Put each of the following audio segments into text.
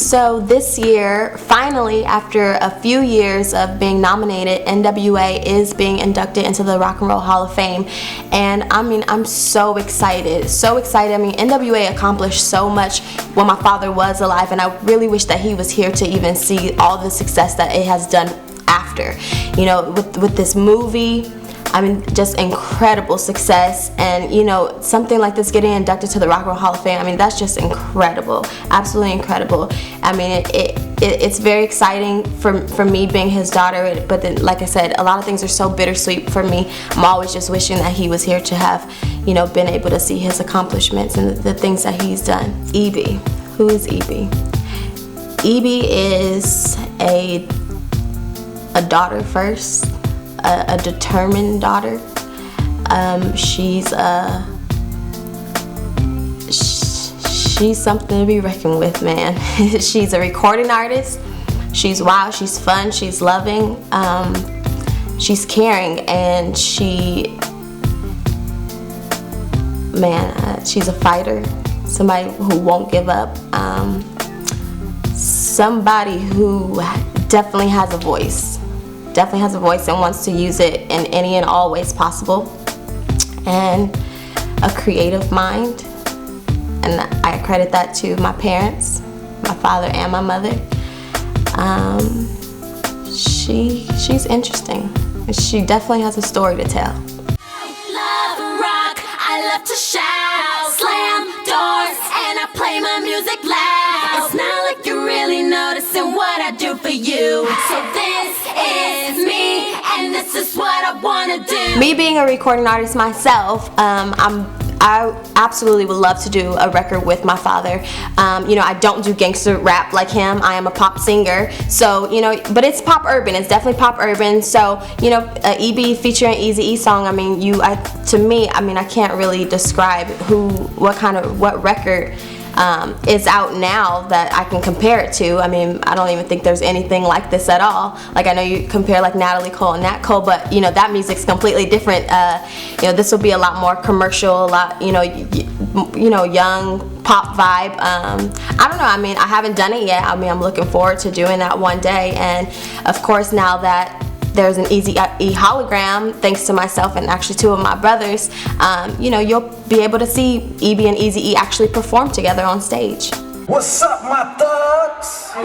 So this year, finally, after a few years of being nominated, N.W.A is being inducted into the Rock and Roll Hall of Fame. And I mean, I'm so excited, so excited. I mean, N.W.A accomplished so much when my father was alive, and I really wish that he was here to even see all the success that it has done after. You know, with this movie, I mean, just incredible success, and you know, something like this getting inducted to the Rock and Roll Hall of Fame, I mean, that's just incredible, absolutely incredible. I mean, it's very exciting for me being his daughter, but then, like I said, a lot of things are so bittersweet for me. I'm always just wishing that he was here to have, you know, been able to see his accomplishments and the things that he's done. Ebie. Who is Ebie? Ebie is a daughter first. A determined daughter. She's something to be reckoned with, man. She's a recording artist. She's wild, she's fun, she's loving, she's caring, and she's a fighter, somebody who won't give up, somebody who definitely has a voice. Definitely has a voice and wants to use it in any and all ways possible, and a creative mind, and I credit that to my parents, my father and my mother. She's interesting. She definitely has a story to tell. Love rock, I love to shout, slam doors, and I play my music loud. It's not like you're really noticing what I do for you. So this is me, and this is what I wanna do. Me being a recording artist myself, I absolutely would love to do a record with my father. You know, I don't do gangster rap like him. I am a pop singer, so you know, but it's pop urban. It's definitely pop urban. So you know, Ebie featuring Eazy-E song. I mean, to me, I mean, I can't really describe what record is out now that I can compare it to. I mean, I don't even think there's anything like this at all. Like, I know you compare like Natalie Cole and Nat Cole, but you know, that music's completely different. You know, this will be a lot more commercial, a lot, you know, young pop vibe. I don't know, I mean, I haven't done it yet. I mean, I'm looking forward to doing that one day, and of course, now that there's an Eazy-E hologram, thanks to myself and actually two of my brothers, you know, you'll be able to see Ebie and Eazy-E actually perform together on stage. What's up, my thugs? Hey,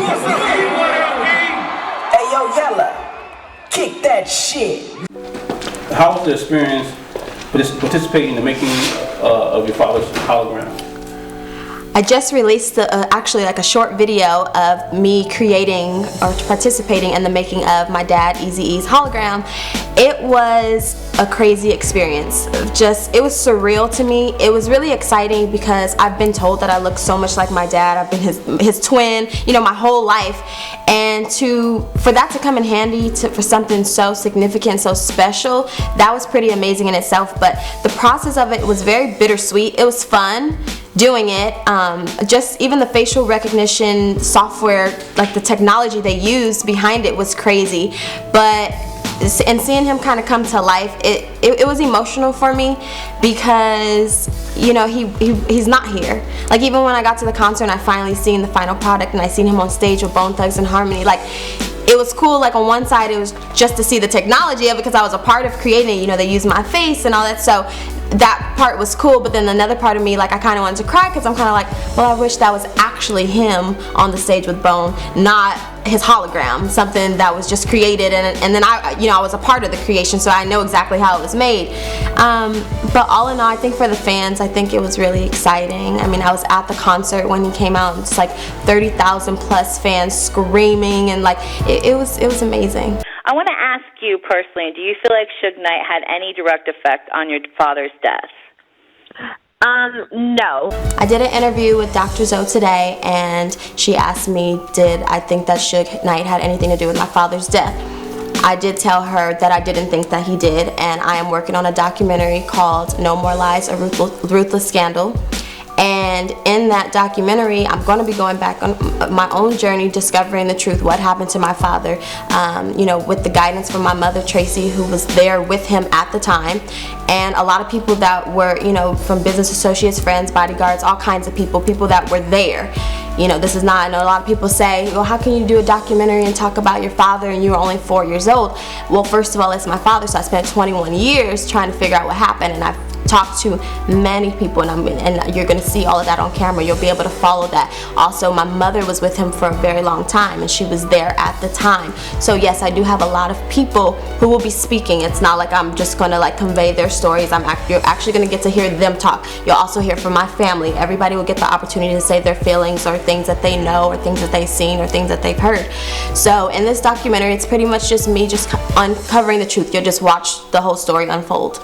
yo, Yella, kick that shit. How was the experience participating in the making of your father's hologram? I just released actually like a short video of me creating or participating in the making of my dad Eazy-E's hologram. It was a crazy experience. It was surreal to me. It was really exciting because I've been told that I look so much like my dad. I've been his twin, you know, my whole life. And for that to come in handy for something so significant, so special, that was pretty amazing in itself. But the process of it was very bittersweet. It was fun doing it. Just even the facial recognition software, like the technology they used behind it was crazy. And seeing him kind of come to life, it was emotional for me because, you know, he's not here. Like, even when I got to the concert and I finally seen the final product and I seen him on stage with Bone Thugs and Harmony, like, it was cool. Like, on one side it was just to see the technology of it because I was a part of creating it. You know, they used my face and all that, so that part was cool. But then another part of me, like, I kind of wanted to cry because I'm kind of like, well, I wish that was actually him on the stage with Bone, not his hologram, something that was just created, and then I was a part of the creation, so I know exactly how it was made. But all in all, I think for the fans, I think it was really exciting. I mean, I was at the concert when he came out, and it's like 30,000 plus fans screaming, and like it was amazing. I want to ask you personally, do you feel like Suge Knight had any direct effect on your father's death? No. I did an interview with DatzHott today, and she asked me, did I think that Suge Knight had anything to do with my father's death? I did tell her that I didn't think that he did, and I am working on a documentary called No More Lies, a Ruthless Scandal. And in that documentary, I'm going to be going back on my own journey, discovering the truth, what happened to my father, you know, with the guidance from my mother, Tracy, who was there with him at the time, and a lot of people that were, you know, from business associates, friends, bodyguards, all kinds of people that were there. you know, this is not, I know a lot of people say, well, how can you do a documentary and talk about your father and you were only 4 years old? Well, first of all, it's my father, so I spent 21 years trying to figure out what happened, and I've talked to many people, and you're going to see all of that on camera. You'll be able to follow that. Also, my mother was with him for a very long time, and she was there at the time. So yes, I do have a lot of people who will be speaking. It's not like I'm just going to like convey their stories. You're actually going to get to hear them talk. You'll also hear from my family. Everybody will get the opportunity to say their feelings or things that they know or things that they've seen or things that they've heard. So in this documentary, it's pretty much just me just uncovering the truth. You'll just watch the whole story unfold.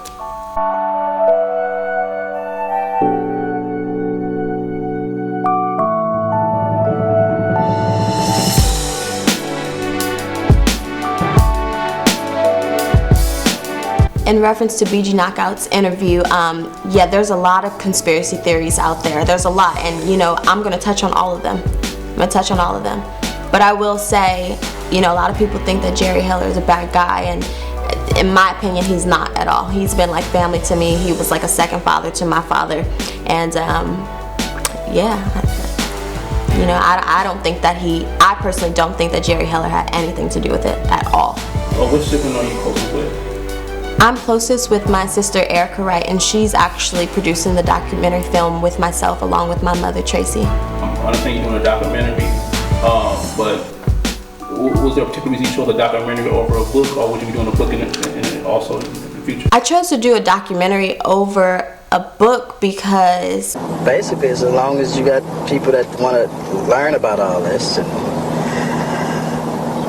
In reference to BG Knockout's interview, yeah, there's a lot of conspiracy theories out there. There's a lot, and you know, I'm gonna touch on all of them. But I will say, you know, a lot of people think that Jerry Heller is a bad guy, and in my opinion, he's not at all. He's been like family to me. He was like a second father to my father, and yeah, you know, I personally don't think that Jerry Heller had anything to do with it at all. Well, which sibling are you closest with? I'm closest with my sister Eric Eazy-E Wright, and she's actually producing the documentary film with myself along with my mother Tracy. I understand you're doing a documentary, but was there a particular reason you chose a documentary over a book, or would you be doing a book in also in the future? I chose to do a documentary over a book because basically, as long as you got people that want to learn about all this and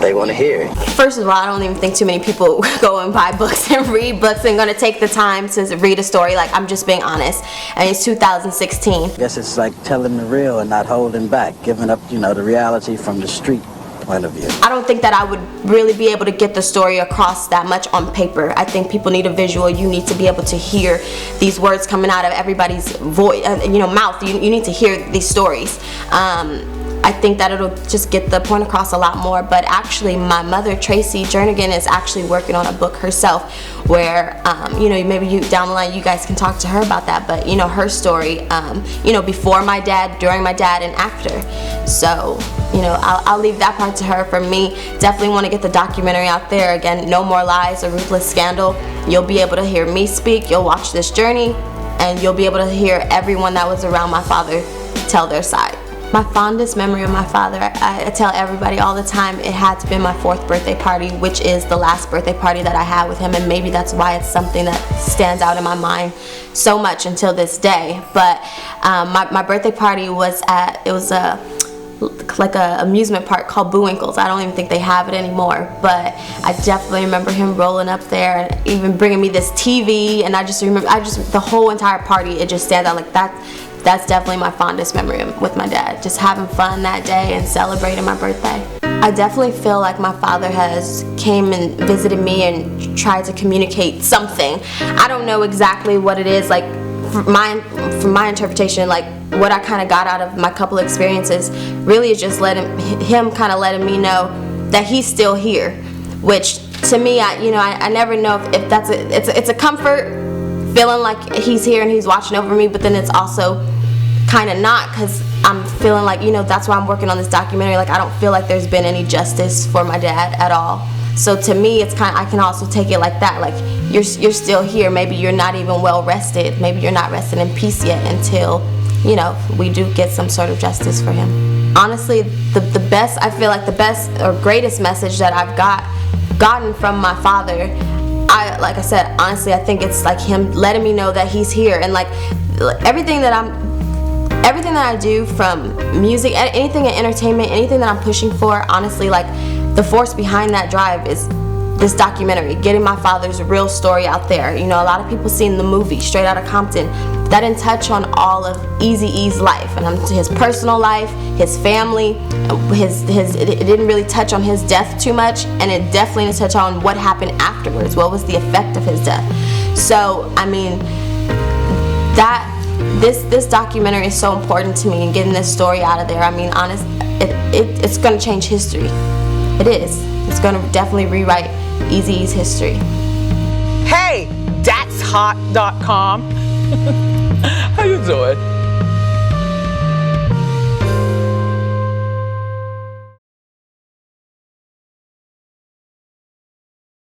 they want to hear it. First of all, I don't even think too many people go and buy books and read books and gonna take the time to read a story. Like, I'm just being honest. And it's 2016. I guess it's like telling the real and not holding back, giving up, you know, the reality from the street point of view. I don't think that I would really be able to get the story across that much on paper. I think people need a visual. You need to be able to hear these words coming out of everybody's voice, you know, mouth. You need to hear these stories. I think that it'll just get the point across a lot more. But actually, my mother, Tracy Jernagin, is actually working on a book herself where, you know, maybe down the line you guys can talk to her about that. But, you know, her story, you know, before my dad, during my dad, and after. So, you know, I'll leave that part to her. For me, definitely want to get the documentary out there. Again, No More Lies, A Ruthless Scandal. You'll be able to hear me speak. You'll watch this journey, and you'll be able to hear everyone that was around my father tell their side. My fondest memory of my father, I tell everybody all the time, it had to be my 4th birthday party, which is the last birthday party that I had with him, and maybe that's why it's something that stands out in my mind so much until this day. But my birthday party was like a amusement park called Buwinkles. I don't even think they have it anymore, but I definitely remember him rolling up there and even bringing me this TV, and I just remember, the whole entire party, it just stands out like that. That's definitely my fondest memory with my dad, just having fun that day and celebrating my birthday. I definitely feel like my father has came and visited me and tried to communicate something. I don't know exactly what it is, like from my interpretation, like what I kind of got out of my couple experiences really is just him kind of letting me know that he's still here, which to me, I never know if that's it's a comfort feeling like he's here and he's watching over me, but then it's also kind of not, because I'm feeling like, you know, that's why I'm working on this documentary. Like, I don't feel like there's been any justice for my dad at all. So to me, it's kind of, I can also take it like that, like you're still here. Maybe you're not even well rested. Maybe you're not rested in peace yet until, you know, we do get some sort of justice for him. Honestly, the best, I feel like the best or greatest message that I've gotten from my father, like I said, honestly, I think it's like him letting me know that he's here, and like everything that I do, from music, anything in entertainment, anything that I'm pushing for, honestly, like the force behind that drive is this documentary, getting my father's real story out there. You know, a lot of people seen the movie Straight Outta Compton. That didn't touch on all of Eazy-E's life, and his personal life, his family, it didn't really touch on his death too much, and it definitely didn't touch on what happened afterwards. What was the effect of his death? So, I mean, this documentary is so important to me, and getting this story out of there. I mean, honest, it's gonna change history. It is. It's gonna definitely rewrite Eazy-E's history. Hey, DatzHott.com. How you doing?